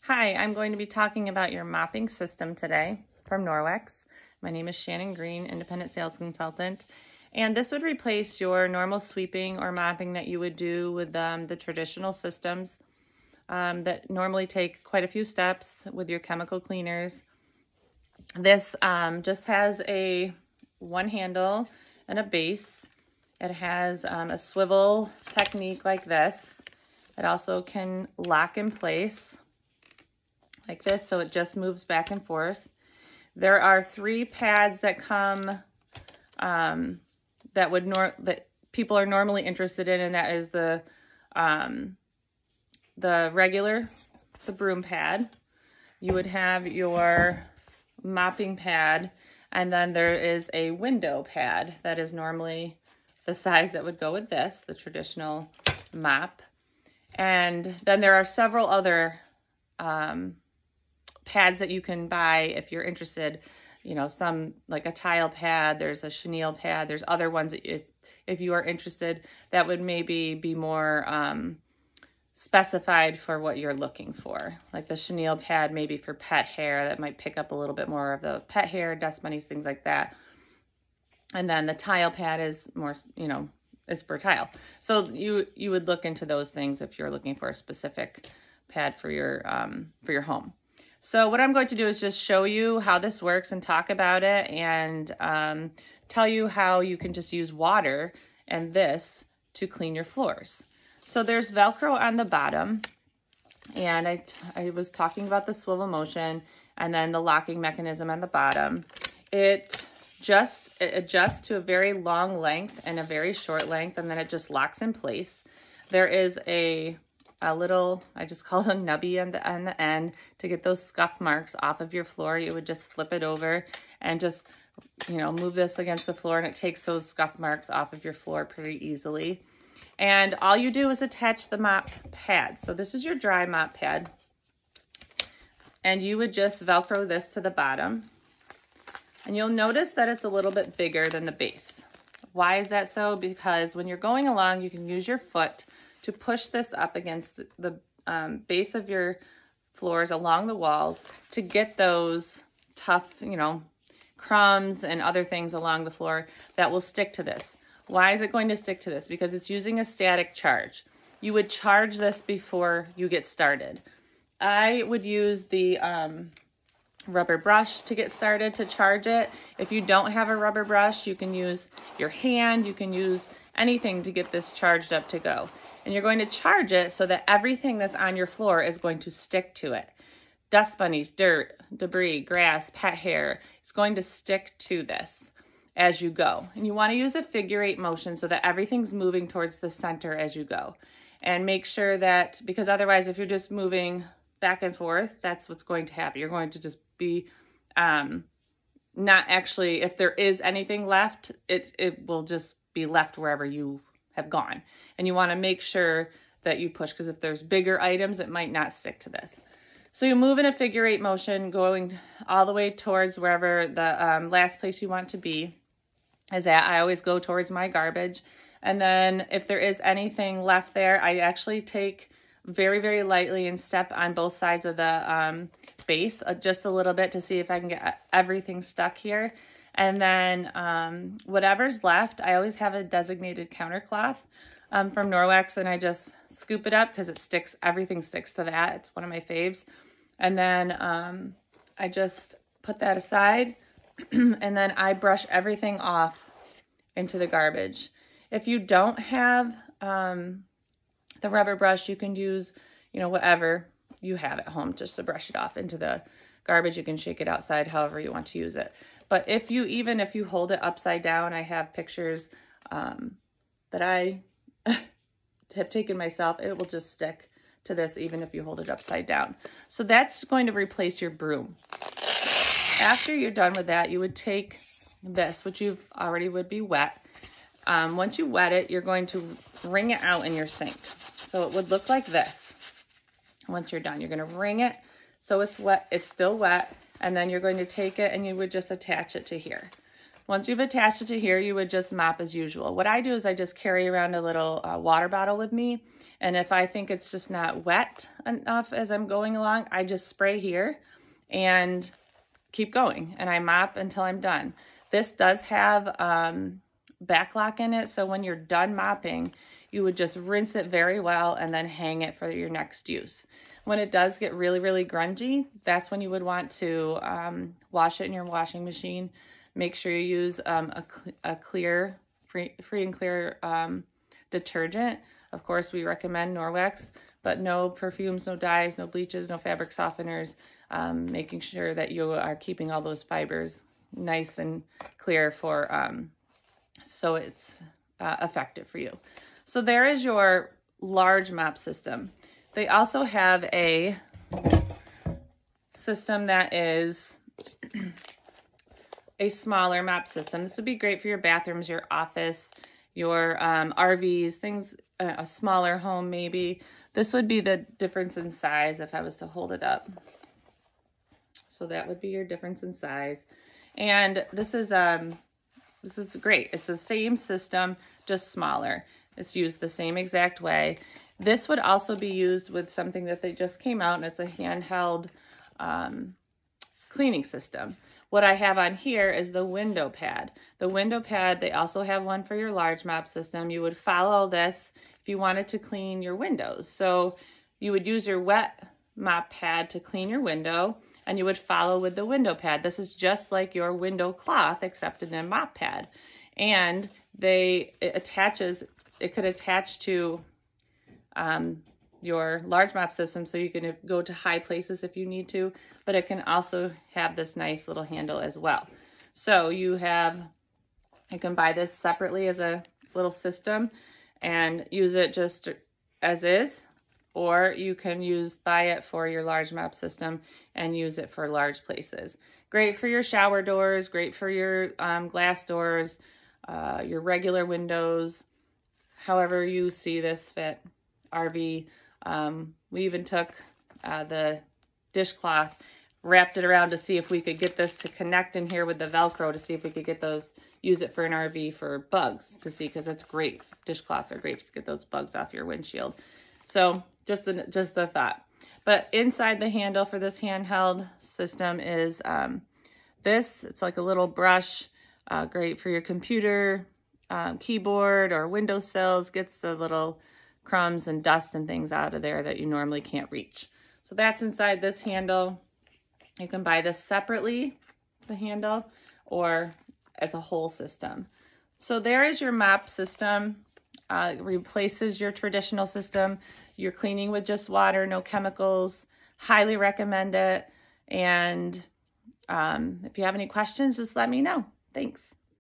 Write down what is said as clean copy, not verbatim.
Hi, I'm going to be talking about your mopping system today from Norwex. My name is Shannon Green, independent sales consultant, and this would replace your normal sweeping or mopping that you would do with the traditional systems that normally take quite a few steps with your chemical cleaners. This just has a one handle and a base. It has a swivel technique like this. It also can lock in place like this, so it just moves back and forth. There are 3 pads that come that people are normally interested in, and that is the broom pad. You would have your mopping pad, and then there is a window pad that is normally the size that would go with this, the traditional mop. And then there are several other pads that you can buy if you're interested. You know, some like a tile pad, there's a chenille pad, there's other ones that if you are interested that would maybe be more specified for what you're looking for. Like the chenille pad maybe for pet hair, that might pick up a little bit more of the pet hair, dust bunnies, things like that. And then the tile pad is more, you know, is for tile. So you would look into those things if you're looking for a specific pad for your home. So what I'm going to do is just show you how this works and talk about it, and tell you how you can just use water and this to clean your floors. So there's Velcro on the bottom, and I was talking about the swivel motion and then the locking mechanism on the bottom. It adjusts to a very long length and a very short length, and then it just locks in place. There is a little, I just call it a nubby on the end to get those scuff marks off of your floor. You would just flip it over and just, you know, move this against the floor, and it takes those scuff marks off of your floor pretty easily. And all you do is attach the mop pad. So this is your dry mop pad, and you would just Velcro this to the bottom. And you'll notice that it's a little bit bigger than the base. Why is that so? Because when you're going along, you can use your foot to push this up against the base of your floors along the walls to get those tough, you know, crumbs and other things along the floor that will stick to this. Why is it going to stick to this? Because it's using a static charge. You would charge this before you get started. I would use the rubber brush to get started to charge it. If you don't have a rubber brush, you can use your hand, you can use anything to get this charged up to go. And you're going to charge it so that everything that's on your floor is going to stick to it. Dust bunnies, dirt, debris, grass, pet hair, it's going to stick to this as you go. And you want to use a figure-8 motion so that everything's moving towards the center as you go. And make sure that, because otherwise if you're just moving back and forth, that's what's going to happen. You're going to just be not actually, if there is anything left, it will just be left wherever you have gone. And you want to make sure that you push, because if there's bigger items, it might not stick to this. So you move in a figure-8 motion, going all the way towards wherever the last place you want to be is at. I always go towards my garbage. And then if there is anything left there, I actually take very, very lightly and step on both sides of the base just a little bit to see if I can get everything stuck here. And then whatever's left, I always have a designated counter cloth from Norwex, and I just scoop it up because it sticks, everything sticks to that. It's one of my faves. And then I just put that aside, and then I brush everything off into the garbage. If you don't have the rubber brush, you can use, you know, whatever you have at home just to brush it off into the garbage. You can shake it outside however you want to use it. But even if you hold it upside down, I have pictures that I have taken myself. It will just stick to this even if you hold it upside down. So that's going to replace your broom. After you're done with that, you would take this, which you've already would be wet. Once you wet it, you're going to wring it out in your sink. So it would look like this. Once you're done, you're going to wring it so it's wet. It's still wet. And then you're going to take it and you would just attach it to here. Once you've attached it to here, you would just mop as usual. What I do is I just carry around a little water bottle with me. And if I think it's just not wet enough as I'm going along, I just spray here and keep going. And I mop until I'm done. This does have backlock in it. So when you're done mopping, you would just rinse it very well and then hang it for your next use. When it does get really, really grungy, that's when you would want to wash it in your washing machine. Make sure you use a clear, free and clear detergent. Of course, we recommend Norwex, but no perfumes, no dyes, no bleaches, no fabric softeners, making sure that you are keeping all those fibers nice and clear for so it's effective for you. So there is your large mop system. They also have a system that is a smaller mop system. This would be great for your bathrooms, your office, your RVs, things, a smaller home maybe. This would be the difference in size if I was to hold it up. So that would be your difference in size. And this is great. It's the same system, just smaller. It's used the same exact way. This would also be used with something that they just came out, and it's a handheld cleaning system. What I have on here is the window pad. The window pad, they also have one for your large mop system. You would follow this if you wanted to clean your windows. So you would use your wet mop pad to clean your window, and you would follow with the window pad. This is just like your window cloth, except in a mop pad. And it could attach to your large mop system, so you can go to high places if you need to, but it can also have this nice little handle as well. So you can buy this separately as a little system and use it just as is, or you can buy it for your large mop system and use it for large places. Great for your shower doors, great for your glass doors, your regular windows, however you see this fit. RV. We even took the dishcloth, wrapped it around to see if we could get this to connect in here with the Velcro to see if we could get use it for an RV for bugs to see, because it's great. Dishcloths are great to get those bugs off your windshield. So just a thought. But inside the handle for this handheld system is it's like a little brush, great for your computer, keyboard or windowsills, gets the little crumbs and dust and things out of there that you normally can't reach. So that's inside this handle. You can buy this separately, the handle, or as a whole system. So there is your mop system. It replaces your traditional system. You're cleaning with just water, no chemicals. Highly recommend it. And if you have any questions, just let me know. Thanks.